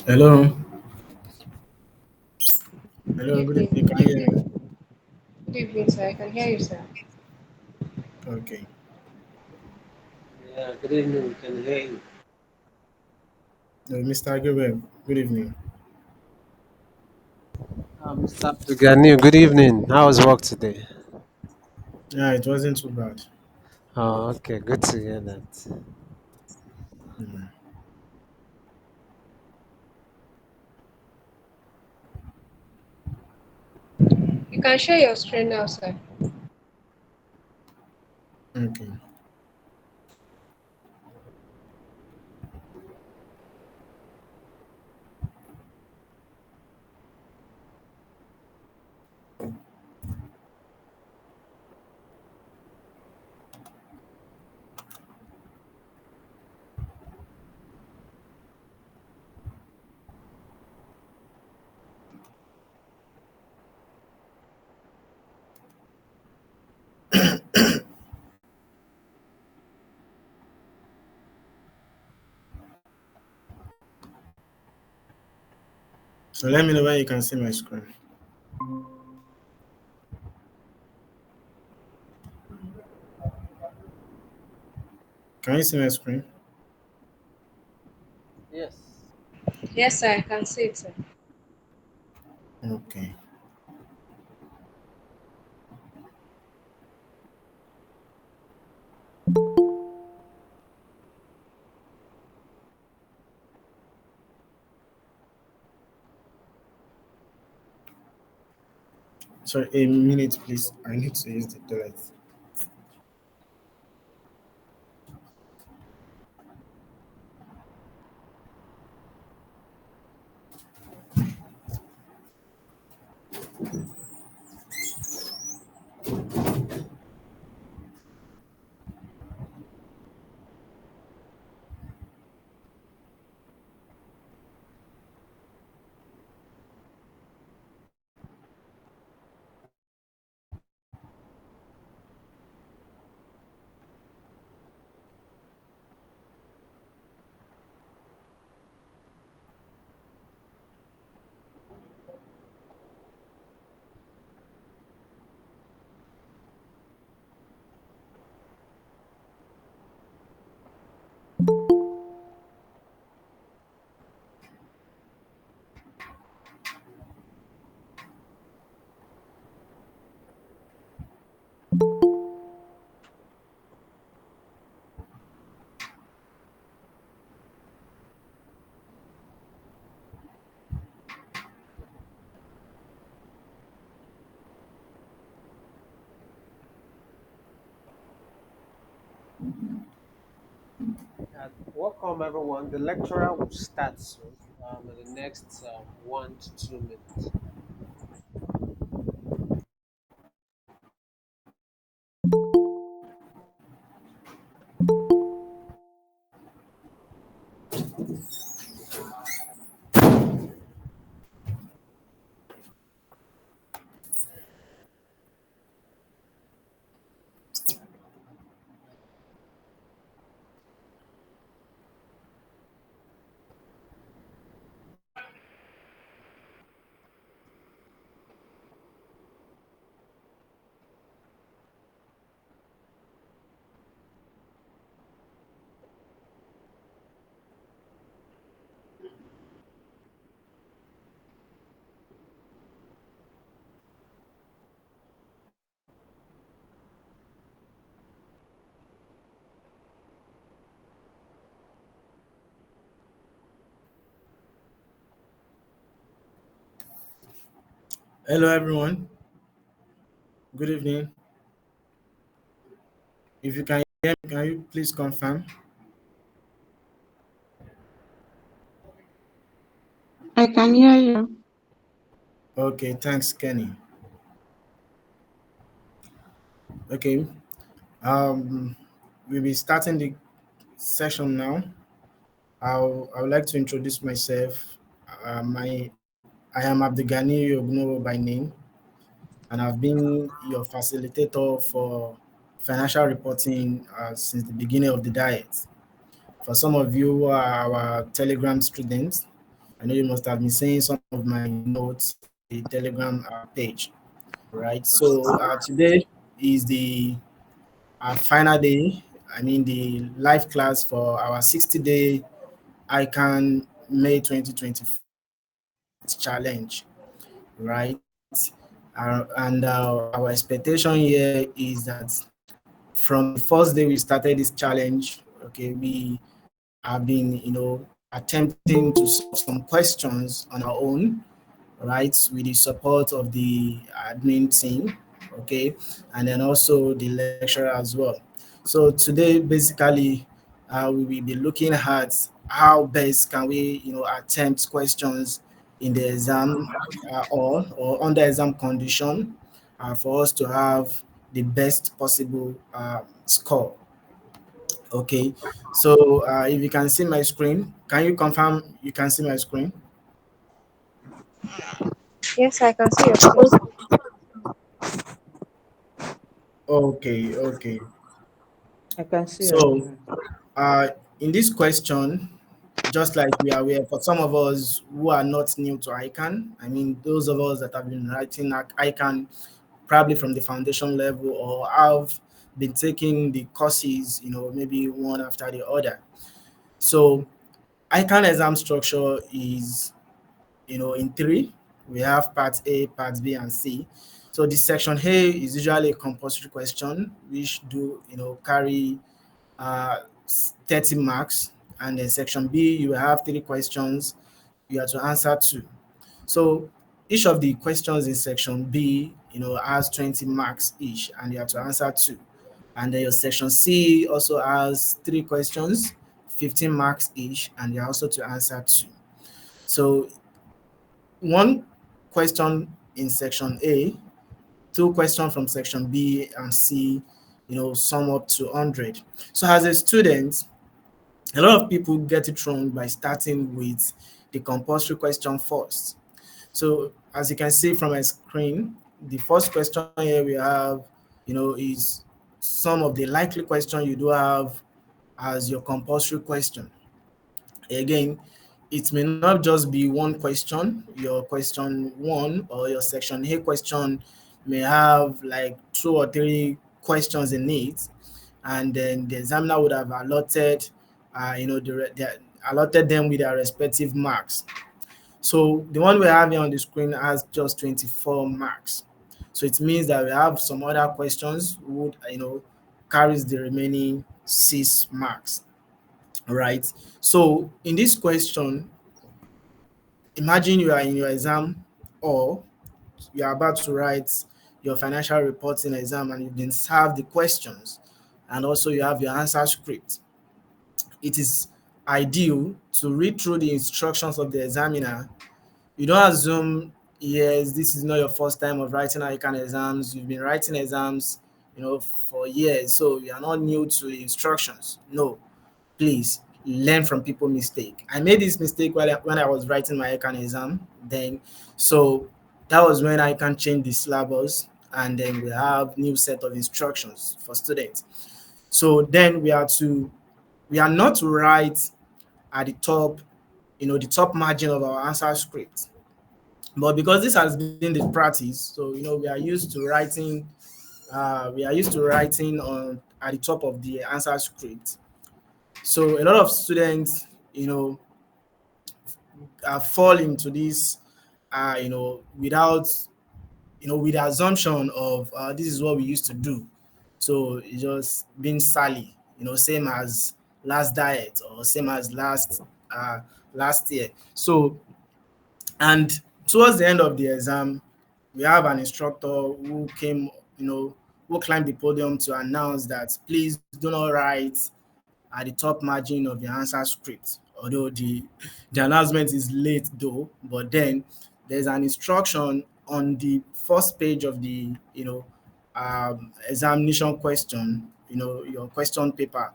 Hello. Hello, Good good evening. evening. Can you hear me? Good evening, sir. I can hear you, sir. Okay. Yeah, good evening. We can hear you. Mr. Gabriel, good evening. Mr. Abdulgani, good evening. How was work today? Yeah, it wasn't too bad. Oh, okay. Good to hear that. Mm. You can share your screen now, sir. Okay. So let me know when you can see my screen. Can you see my screen? Yes. Yes, sir. I can see it, sir. Okay. So a minute, please. I need to use the toilet. Welcome, everyone. The lecturer will start soon in the next 1 to 2 minutes. Hello, everyone. Good evening. If you can hear me, can you please confirm? I can hear you. Okay, thanks, Kenny. Okay. Um, we'll be starting the session now. I would like to introduce myself. I am Abdegani Ognowo by name, and I've been your facilitator for financial reporting since the beginning of the diet. For some of you who are our Telegram students, I know you must have been seeing some of my notes on the Telegram page. Right. So today is the final day. I mean the live class for our 60-day ICAN May 2025 challenge. Right. And our expectation here is that from the first day we started this challenge, okay, we have been, attempting to solve some questions on our own, right, with the support of the admin team, okay, and then also the lecturer as well. So today, basically, we will be looking at how best can we, attempt questions in the exam or under exam condition for us to have the best possible score. Okay, so if you can see my screen, can you confirm you can see my screen? Yes, I can see your screen, sir. Okay, okay. I can see your So, screen. uh, in this question, just like we are aware, for some of us who are not new to ICANN, I mean, those of us that have been writing ICANN probably from the foundation level or have been taking the courses, maybe one after the other. So, ICANN exam structure is, in three. We have part A, part B, and C. So the section A is usually a compulsory question, which do, carry uh, 30 marks, and then section B you have three questions you have to answer two. So each of the questions in section B, has 20 marks each, and you have to answer two. And then your section C also has three questions, 15 marks each, and you are also to answer two. So one question in section A, two questions from section B and C, sum up to 100. So as a student, a lot of people get it wrong by starting with the compulsory question first. So as you can see from my screen, the first question here we have, is some of the likely question you do have as your compulsory question. Again, it may not just be one question. Your question one or your section A question may have like two or three questions in it, and then the examiner would have allotted, allotted them with their respective marks. So the one we have here on the screen has just 24 marks. So it means that we have some other questions would, carries the remaining 6 marks, right? So in this question, imagine you are in your exam or you are about to write your financial reporting exam and you've been served the questions and also you have your answer script. It is ideal to read through the instructions of the examiner. You don't assume, yes, this is not your first time of writing ICANN exams. You've been writing exams, for years, so you are not new to the instructions. No, please learn from people mistake. I made this mistake when I was writing my ICANN exam then. So that was when I can change the syllabus and then we have new set of instructions for students. So then we are not to write at the top, the top margin of our answer script. But because this has been the practice, so we are used to writing on at the top of the answer script. So a lot of students, fall into this, without, with the assumption of this is what we used to do. So it's just being Sally, same as last diet or same as uh, last year. So and towards the end of the exam, we have an instructor who came, who climbed the podium to announce that please do not write at the top margin of your answer script. Although the announcement is late though, but then there's an instruction on the first page of the, examination question, your question paper.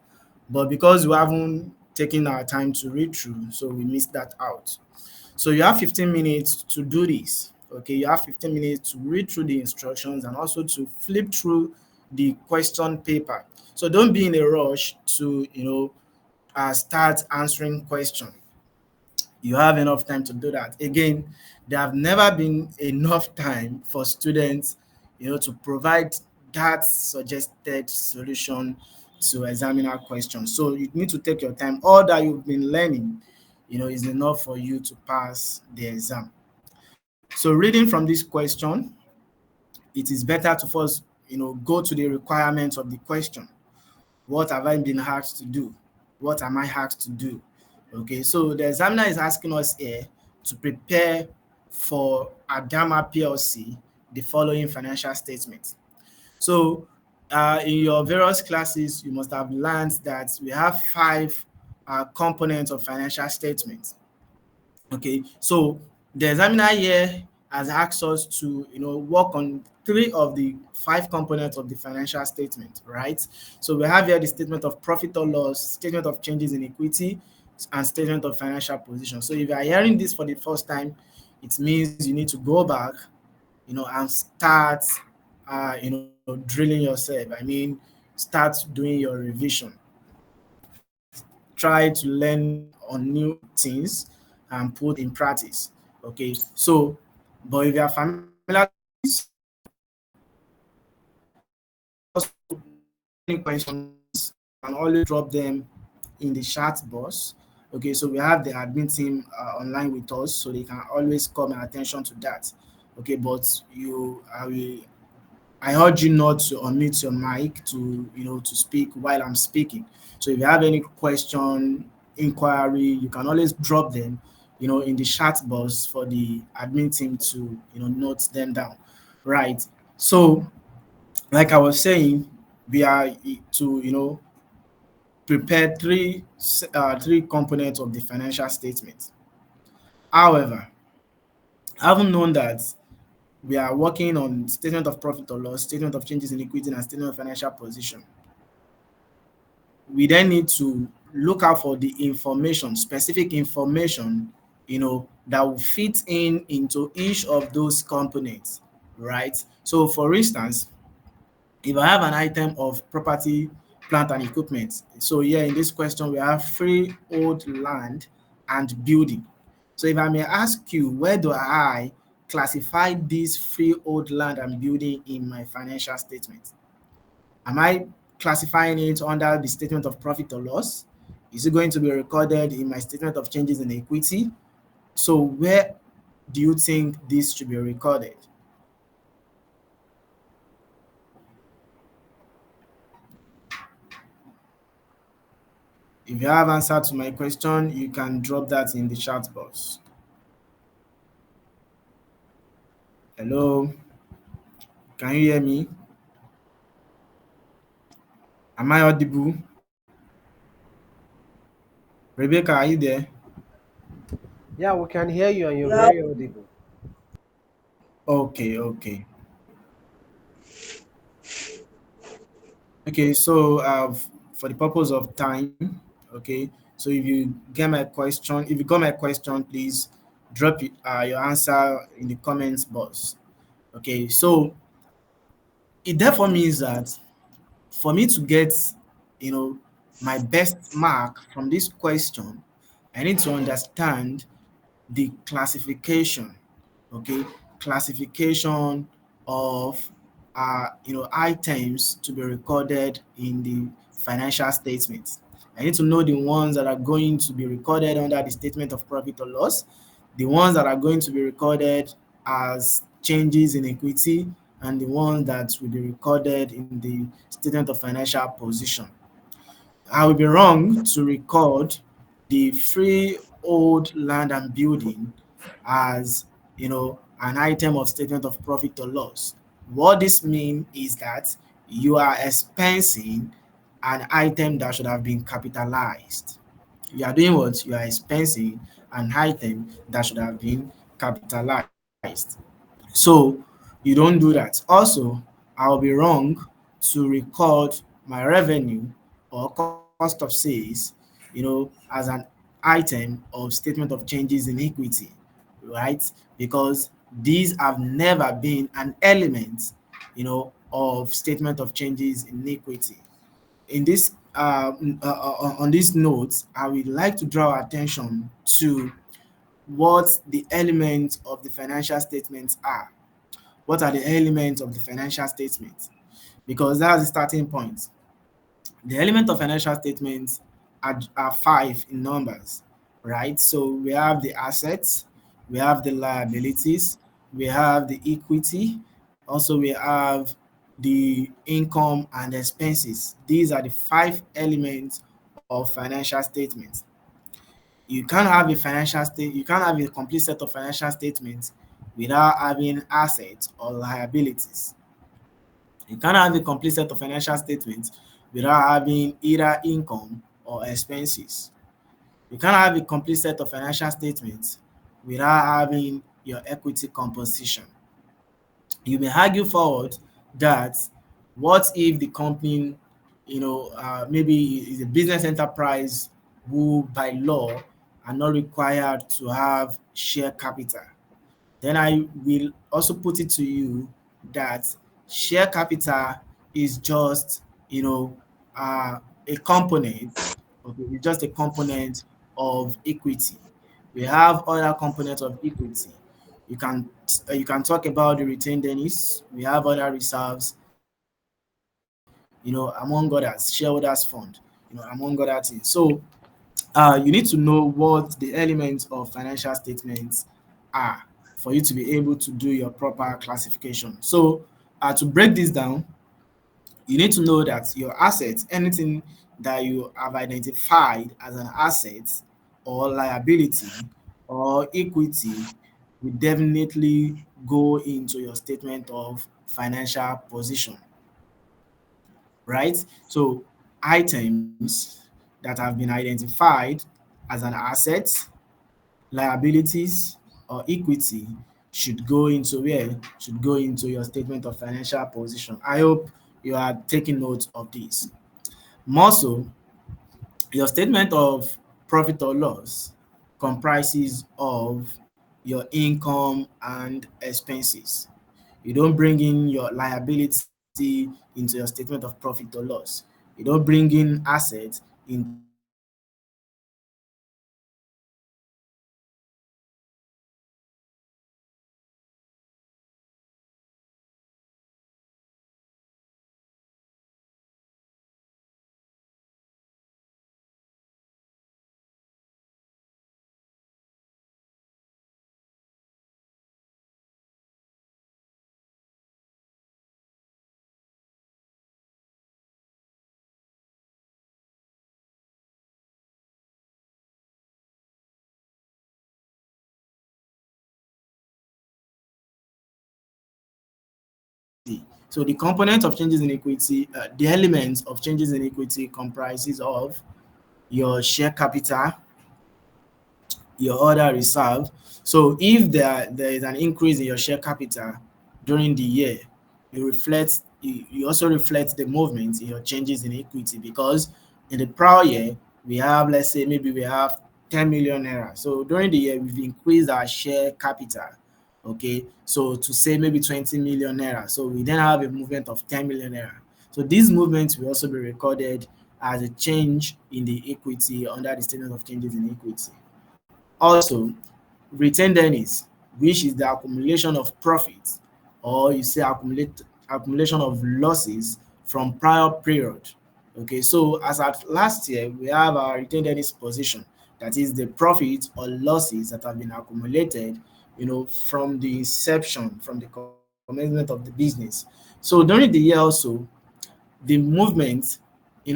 But because we haven't taken our time to read through, so we missed that out. So you have 15 minutes to do this. Okay, you have 15 minutes to read through the instructions and also to flip through the question paper. So don't be in a rush to, start answering question. You have enough time to do that. Again, there have never been enough time for students, to provide that suggested solution to examiner questions. So you need to take your time. All that you've been learning, is enough for you to pass the exam. So reading from this question, it is better to first, go to the requirements of the question. What have I been asked to do? What am I asked to do? Okay, so the examiner is asking us here to prepare for Adama PLC the following financial statements. So, in your various classes, you must have learned that we have five components of financial statements. Okay, so the examiner here has asked us to, work on three of the five components of the financial statement, right? So we have here the statement of profit or loss, statement of changes in equity, and statement of financial position. So if you are hearing this for the first time, it means you need to go back, and start, drilling yourself. I mean, start doing your revision. Try to learn on new things and put in practice. Okay, so but if you are familiar with this, also if you have any questions, you can always drop them in the chat box. Okay, so we have the admin team online with us, so they can always call my attention to that. Okay, but I urge you not to unmute your mic to, to speak while I'm speaking. So if you have any question, inquiry, you can always drop them, in the chat box for the admin team to, note them down. Right. So, like I was saying, we are to, prepare three components of the financial statement. However, having known that we are working on statement of profit or loss, statement of changes in equity, and statement of financial position, we then need to look out for the information, specific information, that will fit in into each of those components, right? So for instance, if I have an item of property, plant and equipment, so here in this question we have freehold land and building. So if I may ask you, where do I classify this freehold land and building in my financial statement? Am I classifying it under the statement of profit or loss? Is it going to be recorded in my statement of changes in equity? So where do you think this should be recorded? If you have answer to my question, you can drop that in the chat box. Hello, can you hear me? Am I audible? Rebecca, are you there? Yeah, we can hear you and you're Yeah. very audible. Okay, okay. Okay, so for the purpose of time, okay, so if you get my question, if you got my question, please drop your answer in the comments box. Okay, so it therefore means that for me to get, you know, my best mark from this question, I need to understand the classification, okay, classification of items to be recorded in the financial statements. I need to know the ones that are going to be recorded under the statement of profit or loss, the ones that are going to be recorded as changes in equity, and the ones that will be recorded in the statement of financial position. I would be wrong to record the freehold land and building as, an item of statement of profit or loss. What this means is that you are expensing an item that should have been capitalized. You are doing what? You are expensing an item that should have been capitalized. So you don't do that. Also, I'll be wrong to record my revenue or cost of sales, as an item of statement of changes in equity, right? Because these have never been an element, of statement of changes in equity. In this on this note, I would like to draw attention to what the elements of the financial statements are. What are the elements of the financial statements? Because that's the starting point. The element of financial statements are five in numbers, right? So we have the assets, we have the liabilities, we have the equity, also we have the income and expenses. These are the five elements of financial statements. You can't have a you can't have a complete set of financial statements without having assets or liabilities. You can't have a complete set of financial statements without having either income or expenses. You can't have a complete set of financial statements without having your equity composition. You may argue forward that what if the company, maybe is a business enterprise who by law are not required to have share capital. Then I will also put it to you that share capital is just, a component, okay, it's just a component of equity. We have other components of equity. You can you can talk about the retained earnings. We have other reserves, among others, shareholders fund, among other things. So you need to know what the elements of financial statements are for you to be able to do your proper classification. So to break this down, you need to know that your assets, anything that you have identified as an asset or liability or equity, will definitely go into your statement of financial position, right? So items that have been identified as an asset, liabilities, or equity should go into where? Should go into your statement of financial position. I hope you are taking note of this. More so, your statement of profit or loss comprises of your income and expenses. You don't bring in your liability into your statement of profit or loss. You don't bring in assets into your statement of profit or loss. You don't bring in equity into your statement of profit or loss. You don't bring in expenses into your statement of profit or loss. You don't bring in liabilities into your statement of profit or loss. You don't bring in income into your statement of profit or loss. You don't bring in expenses into your statement of profit or loss. You don't bring in so the component of changes in equity, the elements of changes in equity comprises of your share capital, your other reserve. So if there is an increase in your share capital during the year, you also reflect the movement in your changes in equity, because in the prior year we have, let's say maybe we have 10 million naira. So during the year we've increased our share capital. Okay, so to say maybe 20 million naira. So we then have a movement of 10 million naira. So these movements will also be recorded as a change in the equity under the statement of changes in equity. Also, retained earnings, which is the accumulation of profits, or you say accumulation of losses from prior period. Okay, so as at last year, we have our retained earnings position, that is the profits or losses that have been accumulated, from the inception, from the commencement of the business. So during the year also, the movement,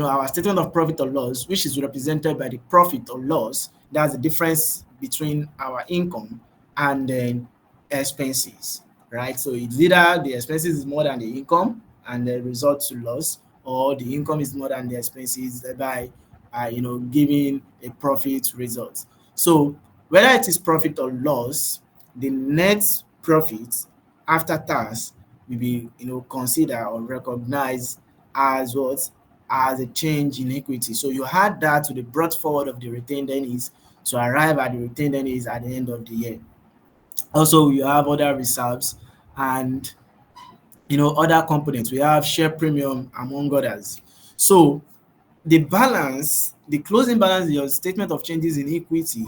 our statement of profit or loss, which is represented by the profit or loss, that's the difference between our income and then expenses, right? So it's either the expenses is more than the income and the result to loss, or the income is more than the expenses, thereby, giving a profit result. So whether it is profit or loss, the net profit after tax will be, considered or recognized as what? As a change in equity. So you add that to the brought forward of the retained earnings to arrive at the retained earnings at the end of the year. Also, you have other reserves and, other components. We have share premium among others. So the balance, the closing balance in your statement of changes in equity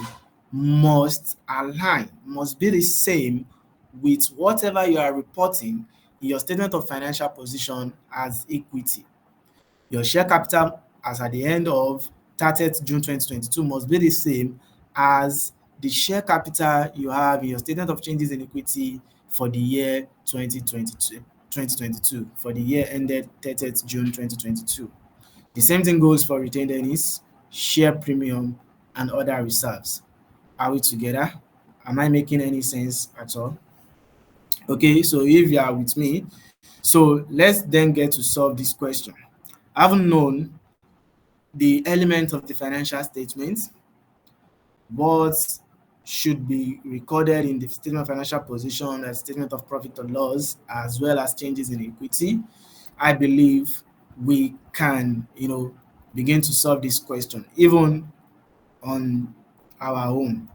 must align, must be the same with whatever you are reporting in your statement of financial position as equity. Your share capital as at the end of 30th June 2022 must be the same as the share capital you have in your statement of changes in equity for the year 2022, for the year ended 30th June 2022. The same thing goes for retained earnings, share premium, and other reserves. Are we together? Am I making any sense at all? Okay, so if you are with me, so let's then get to solve this question. Having known the elements of the financial statement, what should be recorded in the statement of financial position, a statement of profit or loss, as well as changes in equity, I believe we can, begin to solve this question, even on our own,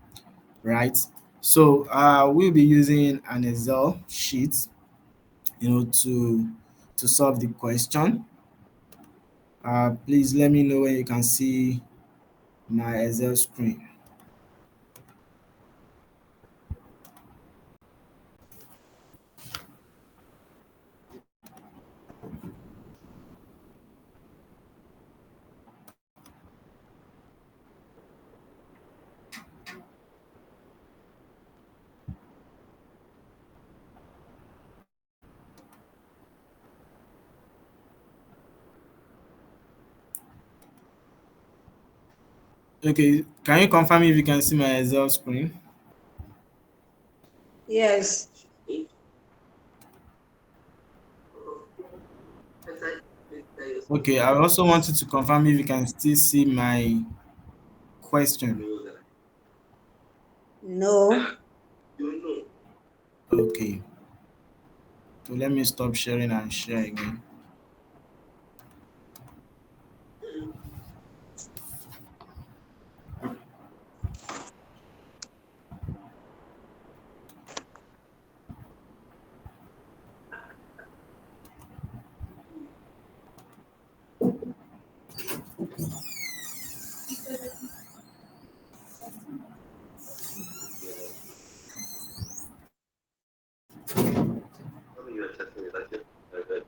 right? So we'll be using an Excel sheet, to solve the question. Please let me know when you can see my Excel screen. Okay, can you confirm if you can see my Excel screen? Yes. Okay, I also wanted to confirm if you can still see my question. No. Okay, so let me stop sharing and share again.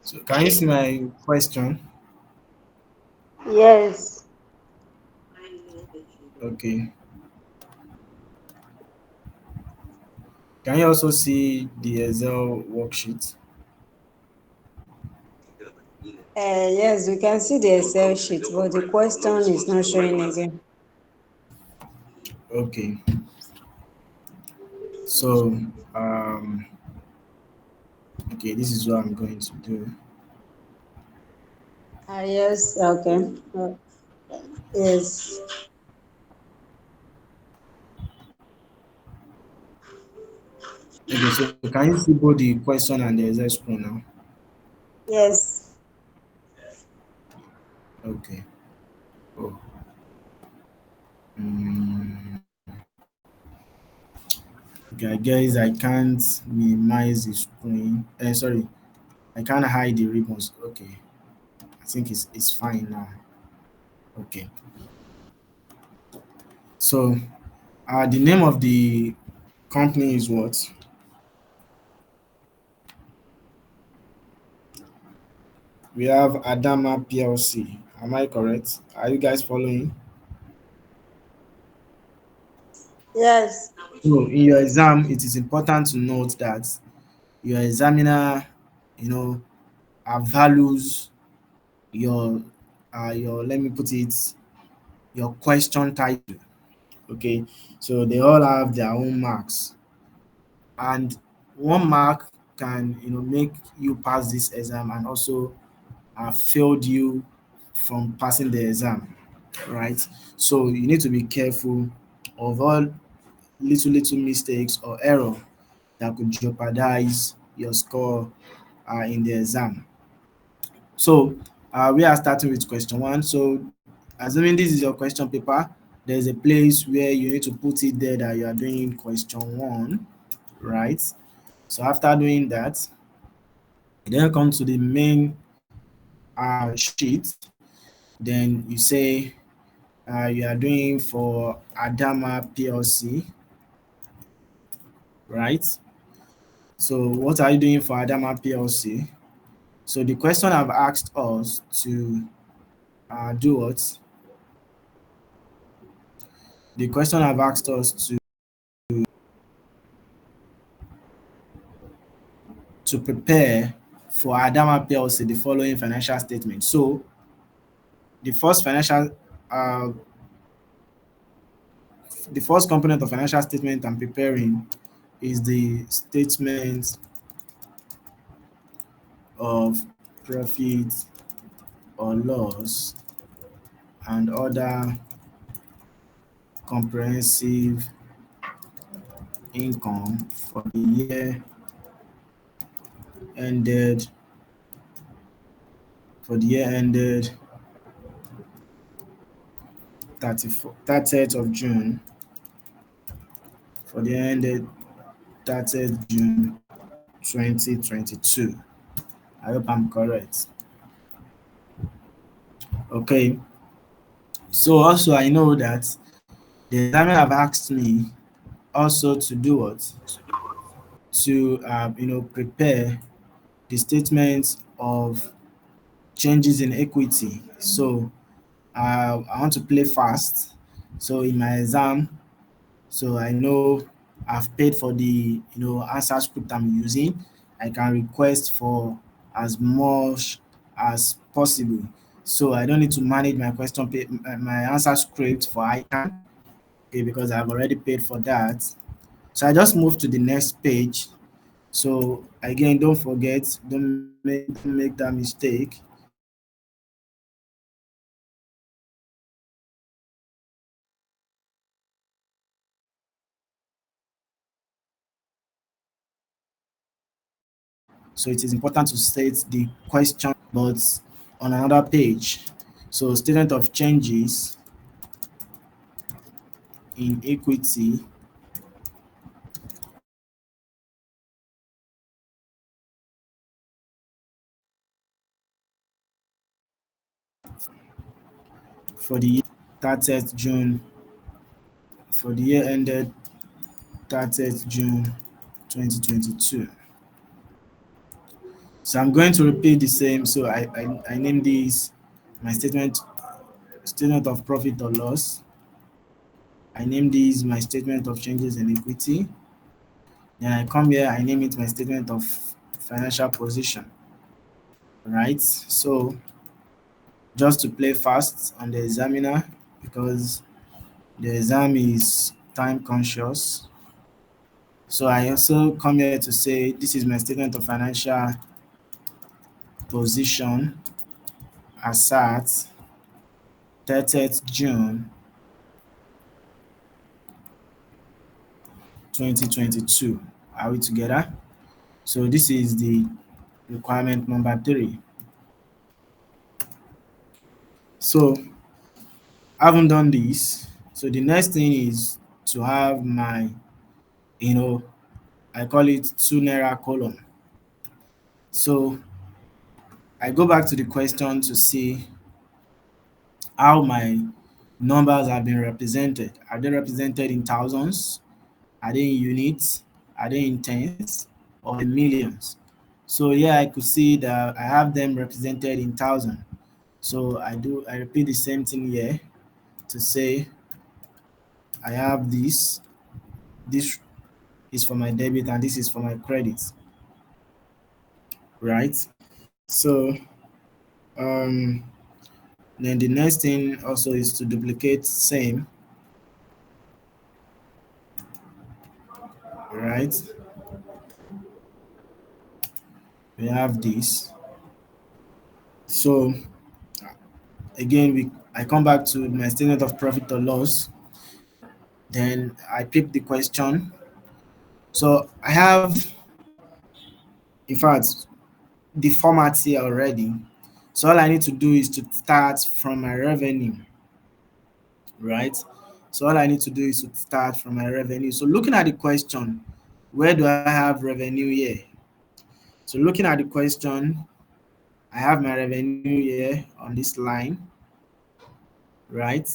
So can you see my question? Yes. Okay. Can you also see the Excel worksheet? Yes, we can see the Excel sheet, but the question is not showing again. Okay. So um okay, this is what I'm going to do. Yes, okay. Yes. Okay, so can you see both the question and the Excel screen now? Yes. Okay. Oh. Mm. Okay, I guess I can't minimize the screen. Sorry, I can't hide the ribbons. Okay, I think it's fine now. Okay, so the name of the company is what? We have Adama PLC. Am I correct? Are you guys following? Yes. So in your exam, it is important to note that your examiner, you know, values your let me put it, your question title. Okay, so they all have their own marks, and one mark can make you pass this exam and also failed you from passing the exam, right? So you need to be careful of all little mistakes or error that could jeopardize your score in the exam. So we are starting with question one. So assuming this is your question paper, there's a place where you need to put it there that you are doing question one, right? So after doing that, you then come to the main sheet. Then you say you are doing for Adama PLC, right? So what are you doing for Adama PLC? So the question I've asked us to do what? The question I've asked us to prepare for Adama PLC the following financial statement. So the first financial, uh, the first component of financial statement I'm preparing is the statement of profit or loss and other comprehensive income for the year ended for the year ended 30th of June for the year ended 30th June 2022. I hope I'm correct. Okay. So also I know that the examiner have asked me also to do what? To prepare the statement of changes in equity. So I want to play fast. So in my exam, so I know I've paid for the answer script I'm using. I can request for as much as possible. So I don't need to manage my my answer script for ICAN, okay, because I've already paid for that. So I just move to the next page. So again, don't forget, don't make that mistake. So it is important to state the question, but on another page. So statement of changes in equity for the year 30th June, for the year ended 30th June 2022. So I'm going to repeat the same. So I name this my statement of profit or loss. I name this my statement of changes in equity. Then I come here, I name it my statement of financial position. Right? So just to play fast on the examiner because the exam is time conscious. So I also come here to say this is my statement of financial position as at 30th June 2022. Are we together? So this is the requirement number 3. So I haven't done this. So the next thing is to have my, you know, I call it 2 naira column. So I go back to the question to see how my numbers have been represented. Are they represented in thousands? Are they in units? Are they in tens or in millions? So here I could see that I have them represented in thousand. So I repeat the same thing here to say I have this. This is for my debit and this is for my credit, right? So um, then the next thing also is to duplicate same, right? We have this. So again, I come back to my statement of profit or loss. Then I pick the question. So I have, in fact, the format here already. So all I need to do is to start from my revenue, right? So all I need to do is to start from my revenue. So looking at the question, where do I have revenue here? So looking at the question, I have my revenue here on this line, right?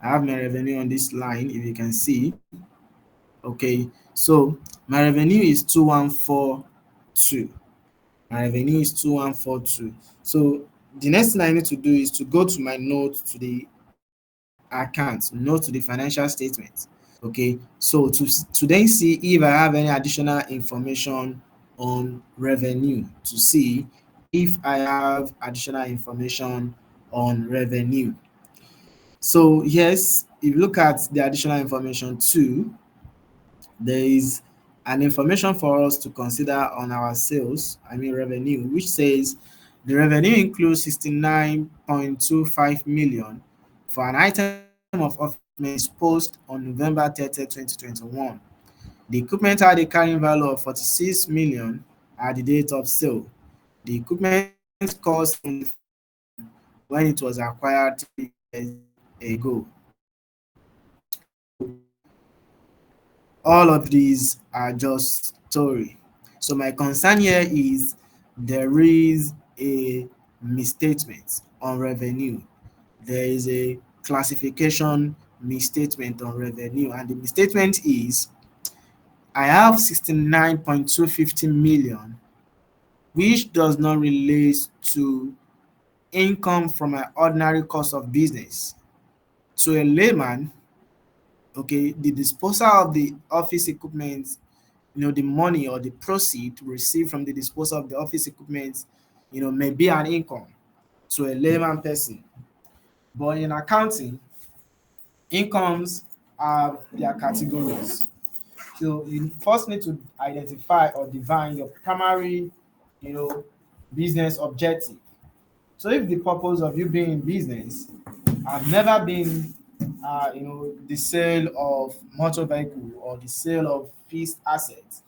I have my revenue on this line, if you can see. Okay, so my revenue is 2142. My revenue is 2142. So the next thing I need to do is to go to my note to the account, note to the financial statement. Okay, so to then see if I have any additional information on revenue, to see if I have additional information on revenue. So yes, if you look at the additional information too, there is an information for us to consider on our sales, I mean revenue, which says the revenue includes 69.25 million for an item of office equipment disposed on November 30, 2021. The equipment had a carrying value of 46 million at the date of sale. The equipment cost 75 million when it was acquired 3 years ago. So all of these are just story. So my concern here is there is a misstatement on revenue. There is a classification misstatement on revenue, and the misstatement is I have 69.250 million, which does not relate to income from my ordinary course of business. To a layman, okay, the disposal of the office equipment, the money or the proceed received from the disposal of the office equipment, may be an income to a layman person. But in accounting, incomes have their categories. So you first need to identify or define your primary, you know, business objective. So if the purpose of you being in business have never been, the sale of motor vehicle or the sale of fixed assets,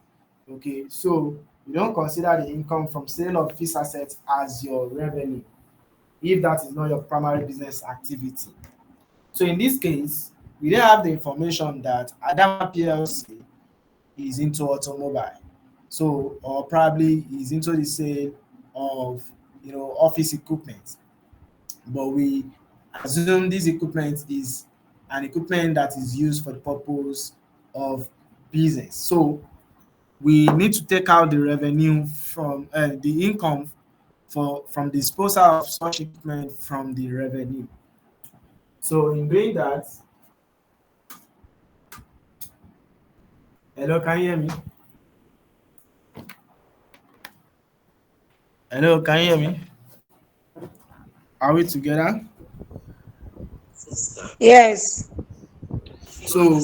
okay, so you don't consider the income from sale of fixed assets as your revenue if that is not your primary business activity. So in this case, we don't have the information that Adama PLC is into automobile. So, or probably is into the sale of, office equipment. But we assume this equipment is an equipment that is used for the purpose of business. So we need to take out the revenue from the income from disposal of such equipment from the revenue. So in doing that, hello, can you hear me? Hello, can you hear me? Are we together? Yes. So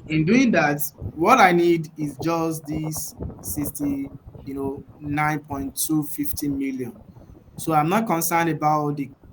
in doing that, what I need is just this 9.250 million. So I'm not concerned about the